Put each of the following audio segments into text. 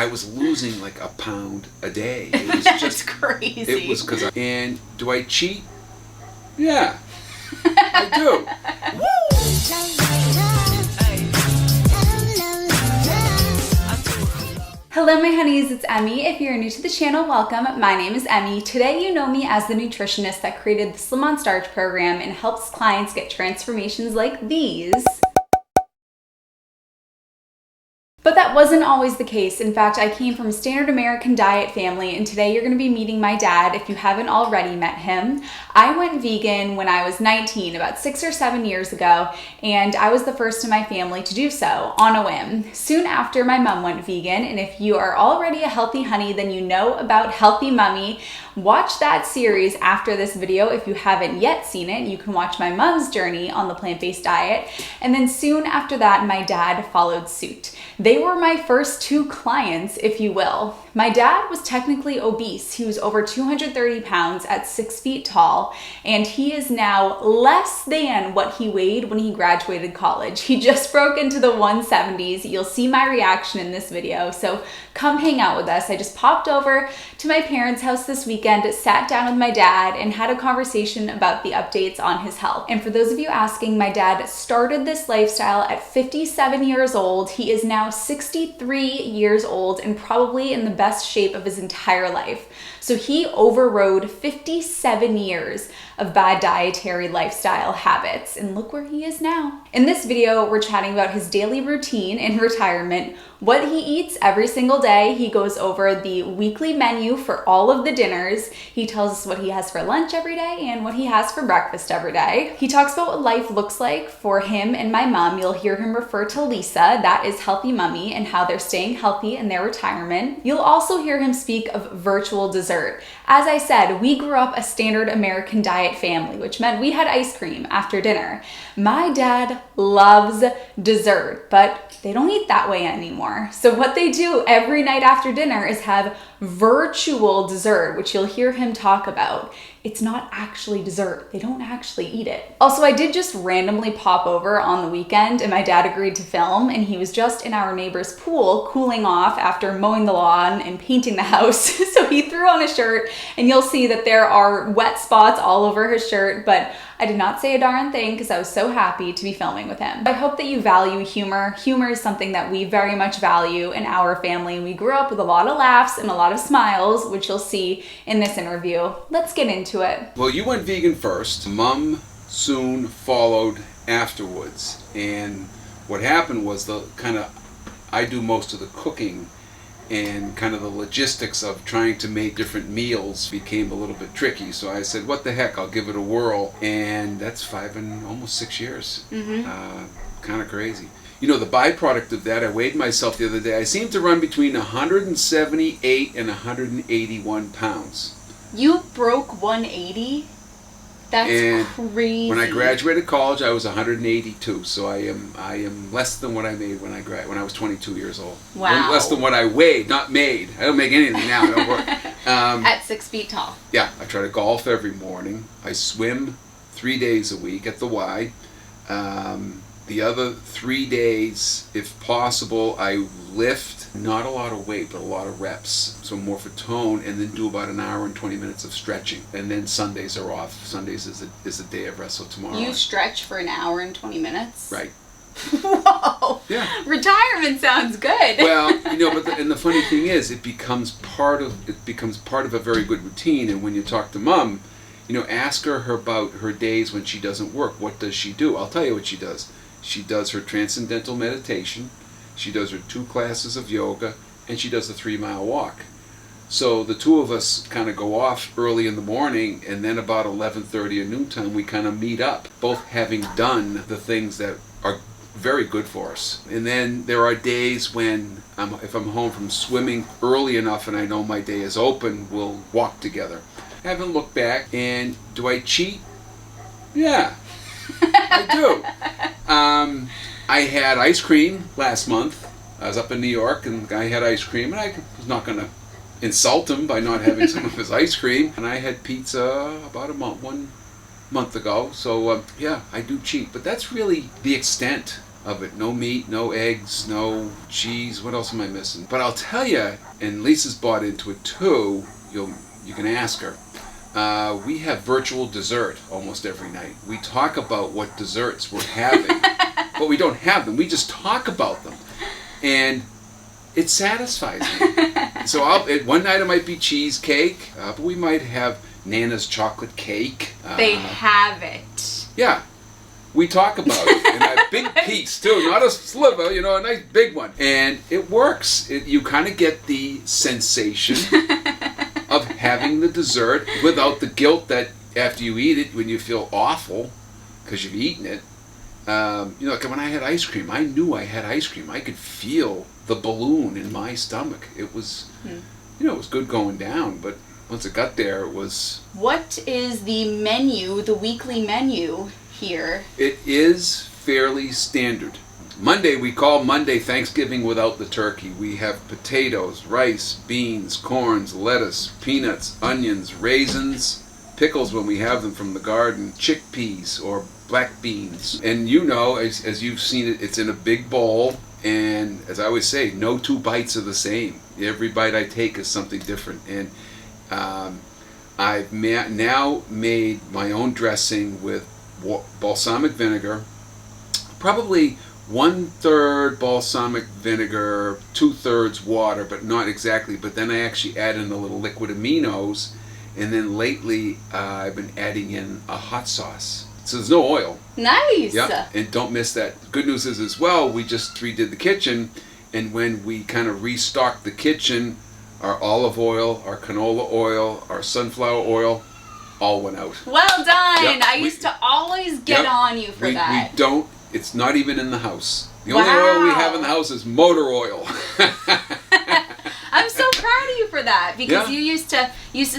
I was losing like a pound a day. It was just That's crazy. It was because and do I cheat? Yeah, I do. Hello my honeys, it's Emmie. If you're new to the channel, welcome. My name is Emmie. Today you know me as the nutritionist that created the Slim on Starch program and helps clients get transformations like these. But that wasn't always the case. In fact, I came from a standard American diet family, and today you're going to be meeting my dad if you haven't already met him. I went vegan when I was 19, about 6 or 7 years ago, and I was the first in my family to do so on a whim. Soon after, my mom went vegan, and if you are already a healthy honey, then you know about Healthy Mummy. Watch that series after this video. If you haven't yet seen it, you can watch my mom's journey on the plant-based diet. And then soon after that, my dad followed suit. They were my first two clients, if you will. My dad was technically obese. He was over 230 pounds at 6 feet tall, and he is now less than what he weighed when he graduated college. He just broke into the 170s. You'll see my reaction in this video, so come hang out with us. I just popped over to my parents' house this weekend, sat down with my dad, and had a conversation about the updates on his health. And for those of you asking, my dad started this lifestyle at 57 years old. He is now 63 years old and probably in the best shape of his entire life. So he overrode 57 years of bad dietary lifestyle habits, and look where he is now. In this video, we're chatting about his daily routine in retirement, what he eats every single day. He goes over the weekly menu for all of the dinners. He tells us what he has for lunch every day and what he has for breakfast every day. He talks about what life looks like for him and my mom. You'll hear him refer to Lisa, that is Healthy Mummy, and how they're staying healthy in their retirement. You'll also hear him speak of virtual dessert. As I said, we grew up a standard American diet family, which meant we had ice cream after dinner. My dad loves dessert, but they don't eat that way anymore. So what they do every night after dinner is have virtual dessert, which you'll hear him talk about. It's not actually dessert. They don't actually eat it. Also, I did just randomly pop over on the weekend and my dad agreed to film, and he was just in our neighbor's pool cooling off after mowing the lawn and painting the house. So he threw on a shirt and you'll see that there are wet spots all over his shirt, but I did not say a darn thing because I was so happy to be filming with him. I hope that you value humor. Humor is something that we very much value in our family, and we grew up with a lot of laughs and a lot of smiles, which you'll see in this interview. Let's get into it. Well, you went vegan first. Mom soon followed afterwards, and what happened was I do most of the cooking, and kind of the logistics of trying to make different meals became a little bit tricky. So I said, what the heck, I'll give it a whirl. And that's 5 and almost 6 years. Kind of crazy. You know, the byproduct of that, I weighed myself the other day. I seem to run between 178 and 181 pounds. You broke 180? That's crazy. When I graduated college, I was 182, so I am less than what I made when I was 22 years old. Wow. Less than what I weighed, not made. I don't make anything now. I don't work. At 6 feet tall. Yeah, I try to golf every morning. I swim 3 days a week at the Y. The other 3 days, if possible, I lift. Not a lot of weight, but a lot of reps. So more for tone, and then do about an hour and 20 minutes of stretching. And then Sundays are off. Sundays is a day of rest, so tomorrow. You stretch for an hour and 20 minutes? Right. Whoa! Yeah. Retirement sounds good. Well, you know, and the funny thing is, it becomes part of a very good routine. And when you talk to Mom, you know, ask her about her days when she doesn't work. What does she do? I'll tell you what she does. She does her transcendental meditation. She does her 2 classes of yoga, and she does a 3-mile walk. So the two of us kind of go off early in the morning, and then about 11:30 or noontime, we kind of meet up, both having done the things that are very good for us. And then there are days when, if I'm home from swimming early enough and I know my day is open, we'll walk together. I haven't looked back, and do I cheat? Yeah, I do. I had ice cream last month. I was up in New York and the guy had ice cream, and I was not going to insult him by not having some of his ice cream. And I had pizza about 1 month ago. So yeah, I do cheat, but that's really the extent of it. No meat, no eggs, no cheese. What else am I missing? But I'll tell you, and Lisa's bought into it too. You can ask her. We have virtual dessert almost every night. We talk about what desserts we're having, but we don't have them. We just talk about them, and it satisfies me. So one night it might be cheesecake, but we might have Nana's chocolate cake. They have it. Yeah. We talk about it, and a big piece too, not a sliver, a nice big one. And it works. You kind of get the sensation of having the dessert without the guilt that after you eat it, when you feel awful because you've eaten it. Like when I had ice cream, I knew I had ice cream. I could feel the balloon in my stomach. It was, it was good going down, but once it got there, it was... What is the menu, the weekly menu here? It is fairly standard. Monday, we call Monday Thanksgiving without the turkey. We have potatoes, rice, beans, corns, lettuce, peanuts, onions, raisins, pickles when we have them from the garden, chickpeas or black beans. And as you've seen it, it's in a big bowl. And as I always say, no two bites are the same. Every bite I take is something different. And I've now made my own dressing with balsamic vinegar, probably 1/3 balsamic vinegar, 2/3 water, but not exactly. But then I actually add in a little liquid aminos, and then lately I've been adding in a hot sauce. So there's no oil. Nice. Yeah, and don't miss that. Good news is as well, we just redid the kitchen, and when we kind of restocked the kitchen, our olive oil, our canola oil, our sunflower oil, all went out. Well done. Yep. I used to always get on you for that. We don't. It's not even in the house. The only oil we have in the house is motor oil. I'm so proud of you for that, because you used to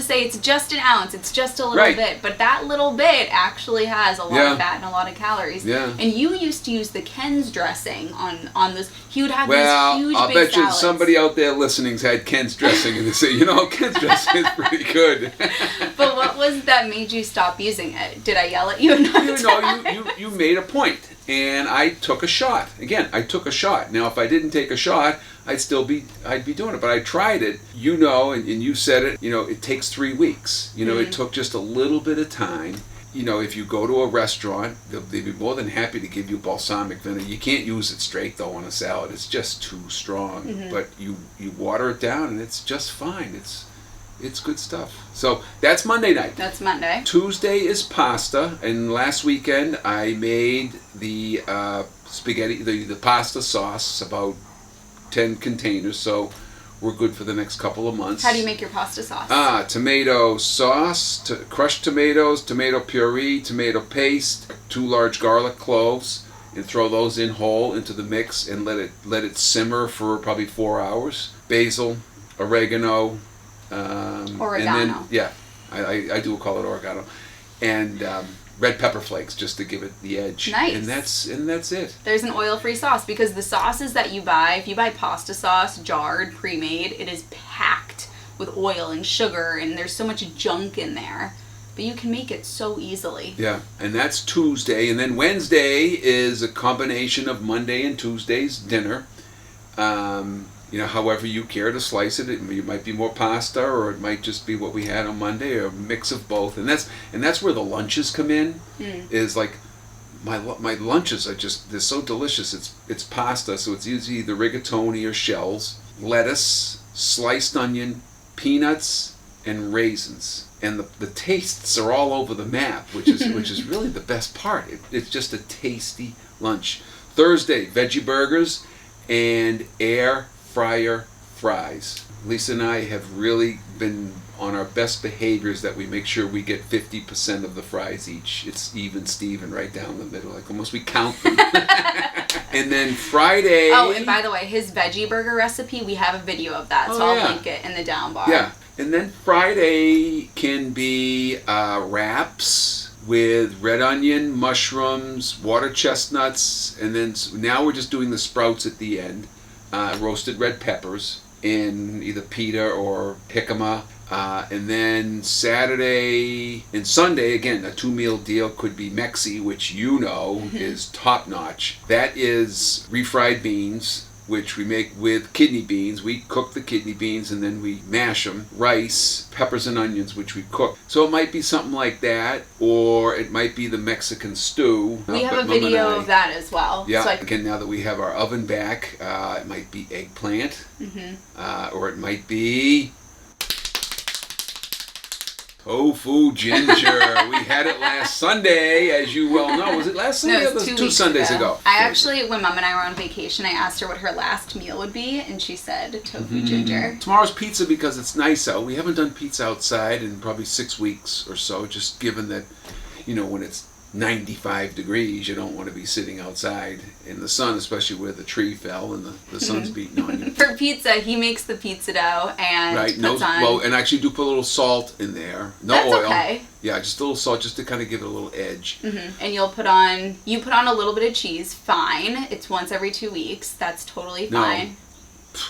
say it's just an ounce, it's just a little bit, but that little bit actually has a lot of fat and a lot of calories. Yeah. And you used to use the Ken's dressing on this. He would have these huge I'll big bet you salads. somebody out there listening's had Ken's dressing and they say, Ken's dressing is pretty good. But what was that made you stop using it? Did I yell at you enough? You made a point, and I took a shot. Again, I took a shot. Now, if I didn't take a shot, I'd be doing it. But I tried it, and you said it, it takes 3 weeks. It took just a little bit of time. If you go to a restaurant, they'd be more than happy to give you balsamic vinegar. You can't use it straight, though, on a salad. It's just too strong. Mm-hmm. But you water it down, and it's just fine. It's good stuff. So that's Monday night. That's Monday. Tuesday is pasta, and last weekend I made the spaghetti, the pasta sauce, about 10 containers, so we're good for the next couple of months. How do you make your pasta sauce? Tomato sauce, crushed tomatoes, tomato puree, tomato paste, 2 large garlic cloves, and throw those in whole into the mix and let it simmer for probably 4 hours. Basil, oregano, oregano. And then, I do call it oregano, and red pepper flakes just to give it the edge. Nice. And that's it. There's an oil-free sauce, because the sauces that you buy, if you buy pasta sauce jarred, pre-made, it is packed with oil and sugar, and there's so much junk in there. But you can make it so easily. Yeah, and that's Tuesday, and then Wednesday is a combination of Monday and Tuesday's dinner. However you care to slice it. It might be more pasta, or it might just be what we had on Monday, or a mix of both. And that's where the lunches come in. Is like my lunches are they're so delicious. It's pasta, so it's usually either rigatoni or shells, lettuce, sliced onion, peanuts, and raisins. And the tastes are all over the map, which is really the best part. It's just a tasty lunch. Thursday, veggie burgers and air fryer fries. Lisa and I have really been on our best behaviors that we make sure we get 50% of the fries each. It's even Steven right down the middle. Like almost we count them. And then Friday... Oh, and by the way, his veggie burger recipe, we have a video of that, so I'll link it in the down bar. Yeah. And then Friday can be wraps with red onion, mushrooms, water chestnuts, and then now we're just doing the sprouts at the end. Roasted red peppers in either pita or jicama, And then Saturday and Sunday, again, a 2-meal deal could be Mexi, which you know is top notch. That is refried beans, which we make with kidney beans. We cook the kidney beans and then we mash them. Rice, peppers and onions, which we cook. So it might be something like that, or it might be the Mexican stew. We have a video of that as well. Yeah, So again, now that we have our oven back, it might be eggplant, or it might be tofu ginger. We had it last Sunday, as you well know. Was it last Sunday? No, It was 2 two weeks Sundays ago. I actually, when Mom and I were on vacation, I asked her what her last meal would be, and she said tofu ginger. Tomorrow's pizza because it's nice out. We haven't done pizza outside in probably 6 weeks or so, just given that, when it's 95 degrees, you don't want to be sitting outside in the sun, especially where the tree fell and the sun's beating on you. For pizza, he makes the pizza dough and puts on... Well, and actually do put a little salt in there. No That's oil. Okay. Yeah, just a little salt, just to kind of give it a little edge. And you put on a little bit of cheese. Fine. It's once every 2 weeks. That's totally fine. No,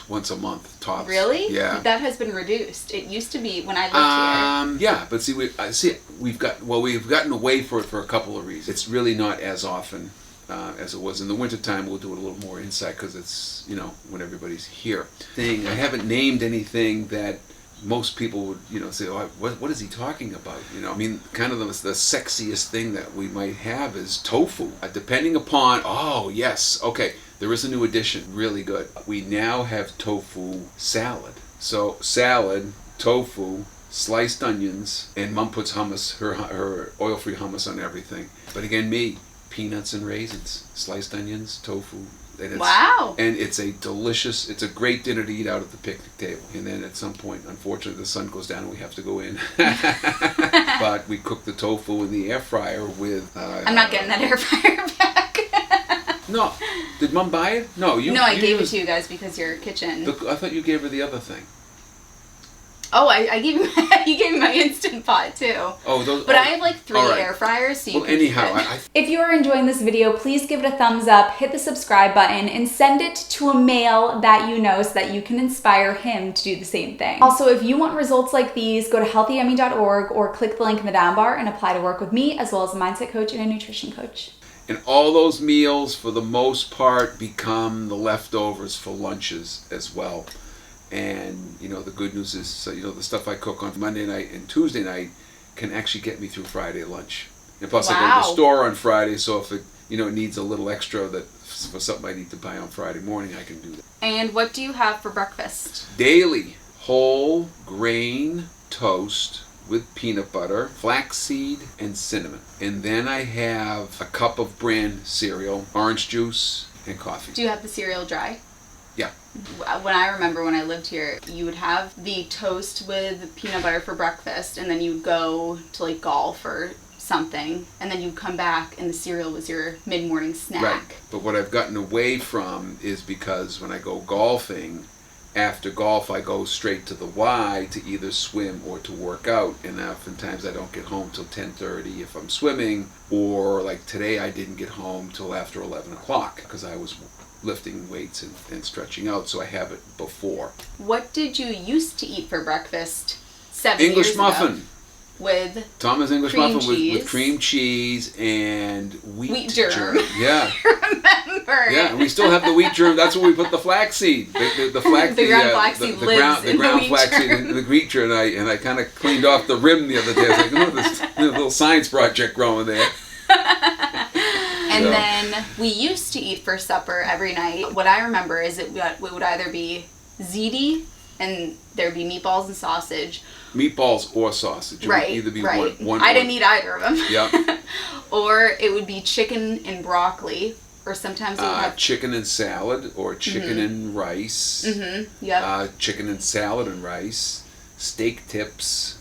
once a month tops. Really? Yeah. That has been reduced. It used to be when I lived here. Yeah, but see, we've gotten away for it for a couple of reasons. It's really not as often as it was in the wintertime. We'll do it a little more inside because it's when everybody's here. I haven't named anything that most people would say, oh, what is he talking about? I mean, kind of the sexiest thing that we might have is tofu. Depending upon, oh yes, okay. There is a new addition, really good. We now have tofu salad. So salad, tofu, sliced onions, and Mom puts hummus, her oil-free hummus on everything. But again, peanuts and raisins, sliced onions, tofu. Wow. And it's a great dinner to eat out at the picnic table. And then at some point, unfortunately, the sun goes down and we have to go in. But we cook the tofu in the air fryer with... I'm not getting that air fryer back. No. Did Mom buy it? No, I gave it to you guys because your kitchen. I thought you gave her the other thing. Oh, I gave you. You gave me my Instant Pot too. Oh, those. But I have like 3 air fryers, so you well, can. anyhow, if you are enjoying this video, please give it a thumbs up, hit the subscribe button, and send it to a male that you know so that you can inspire him to do the same thing. Also, if you want results like these, go to healthyemmie.org or click the link in the down bar and apply to work with me as well as a mindset coach and a nutrition coach. And all those meals, for the most part, become the leftovers for lunches as well. And, the good news is, the stuff I cook on Monday night and Tuesday night can actually get me through Friday lunch. And plus, I go to the store on Friday, so if it, it needs a little extra for something I need to buy on Friday morning, I can do that. And what do you have for breakfast? Daily, whole grain toast with peanut butter, flaxseed, and cinnamon. And then I have a cup of bran cereal, orange juice, and coffee. Do you have the cereal dry? Yeah. When I remember when I lived here, you would have the toast with peanut butter for breakfast, and then you'd go to like golf or something, and then you'd come back and the cereal was your mid-morning snack. Right. But what I've gotten away from is because when I go golfing, after golf I go straight to the Y to either swim or to work out, and oftentimes I don't get home till 10:30 if I'm swimming, or like today I didn't get home till after 11 o'clock because I was lifting weights and stretching out, so I have it before. What did you used to eat for breakfast 7 English years muffin. ago? With Thomas English cream muffin cheese. with cream cheese and wheat germ. Yeah. Remember. Yeah, and we still have the wheat germ. That's where we put the flaxseed. The ground flaxseed lives in the wheat flaxseed germ. and the wheat germ. And I kind of cleaned off the rim the other day. I was like, this little science project growing there. And then we used to eat for supper every night. What I remember is it would either be ziti, and there'd be meatballs and sausage. Meatballs or sausage. It would either be one. I didn't eat either of them. Yep. Or it would be chicken and broccoli, or sometimes it would have chicken and salad, or chicken and rice. Mm-hmm. Yep. Chicken and salad and rice. Steak tips.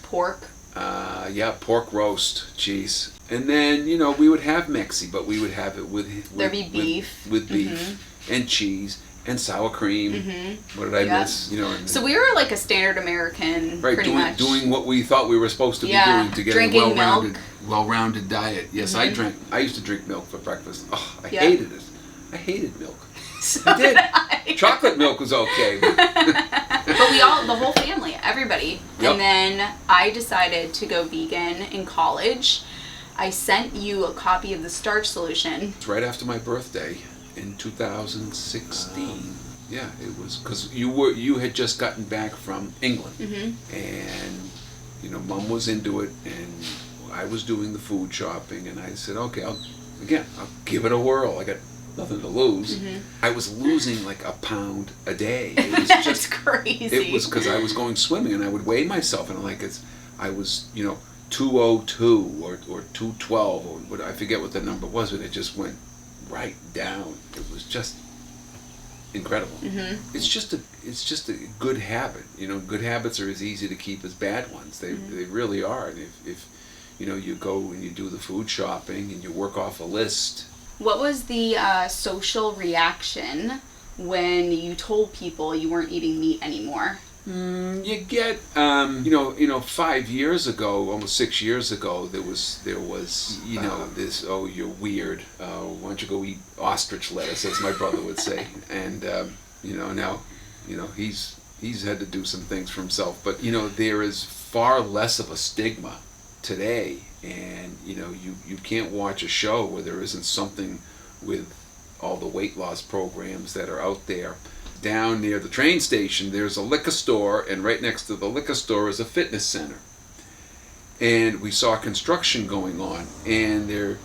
Pork. Pork roast. Jeez. And then, we would have Mexi, but we would have it with there'd be beef. With beef and cheese and sour cream. Mm-hmm. What did I miss? So we were like a standard American, pretty much. Doing what we thought we were supposed to be doing to get a well-rounded diet. Yes, I used to drink milk for breakfast. Oh, I hated it. I hated milk. I did. Chocolate milk was okay. But the whole family, everybody. Yep. And then I decided to go vegan in college. I sent you a copy of the Starch solution. It's right after my birthday in 2016. Yeah, it was because you had just gotten back from England, and Mom was into it, and I was doing the food shopping, and I said, okay, I'll give it a whirl. I got nothing to lose. I was losing like a pound a day. It was just That's crazy. It was because I was going swimming, and I would weigh myself, and I was 202 or 212 or what, I forget what the number was, but it just went right down. It was just incredible. It's just a good habit. Good habits are as easy to keep as bad ones. They really are. And if you go and you do the food shopping and you work off a list. What was the social reaction when you told people you weren't eating meat anymore? You get 5 years ago, almost 6 years ago, there was this, oh, you're weird, why don't you go eat ostrich lettuce, as my brother would say. And now he's had to do some things for himself, but there is far less of a stigma today, and you can't watch a show where there isn't something with all the weight loss programs that are out there. Down near the train station, there's a liquor store, and right next to the liquor store is a fitness center. And we saw construction going on, and the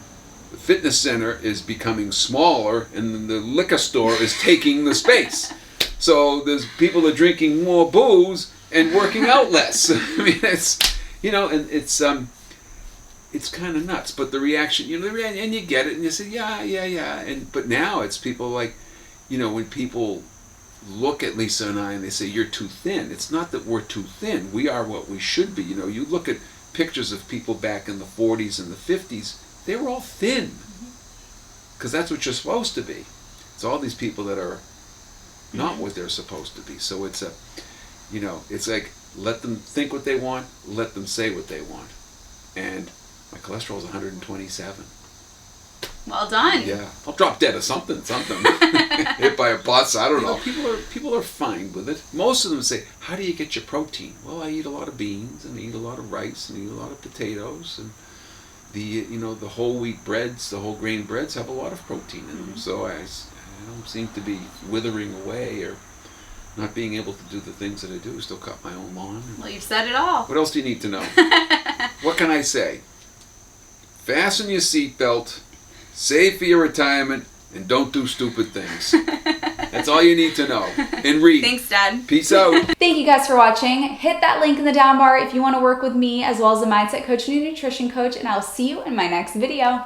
fitness center is becoming smaller, and the liquor store is taking the space. So there's people are drinking more booze and working out less. I mean, it's kind of nuts. But the reaction, and you get it, and you say, yeah. But now it's people like, when people look at Lisa and I and they say, you're too thin. It's not that we're too thin. We are what we should be. You look at pictures of people back in the 40s and the 50s, they were all thin. Because that's what you're supposed to be. It's all these people that are not what they're supposed to be. So it's it's like, let them think what they want, let them say what they want. And my cholesterol is 127. Well done. Yeah, I'll drop dead of something. Hit by a bus, I don't know. People are fine with it. Most of them say, how do you get your protein? Well, I eat a lot of beans, and I eat a lot of rice, and I eat a lot of potatoes, and the whole wheat breads, the whole grain breads have a lot of protein in them. So I don't seem to be withering away or not being able to do the things that I do. Still cut my own lawn. Well, you've said it all. What else do you need to know? What can I say? Fasten your seatbelt, save for your retirement, and don't do stupid things. That's all you need to know. And read. Thanks, Dad. Peace out. Thank you guys for watching. Hit that link in the down bar if you want to work with me as well as a mindset coach and a nutrition coach, and I'll see you in my next video.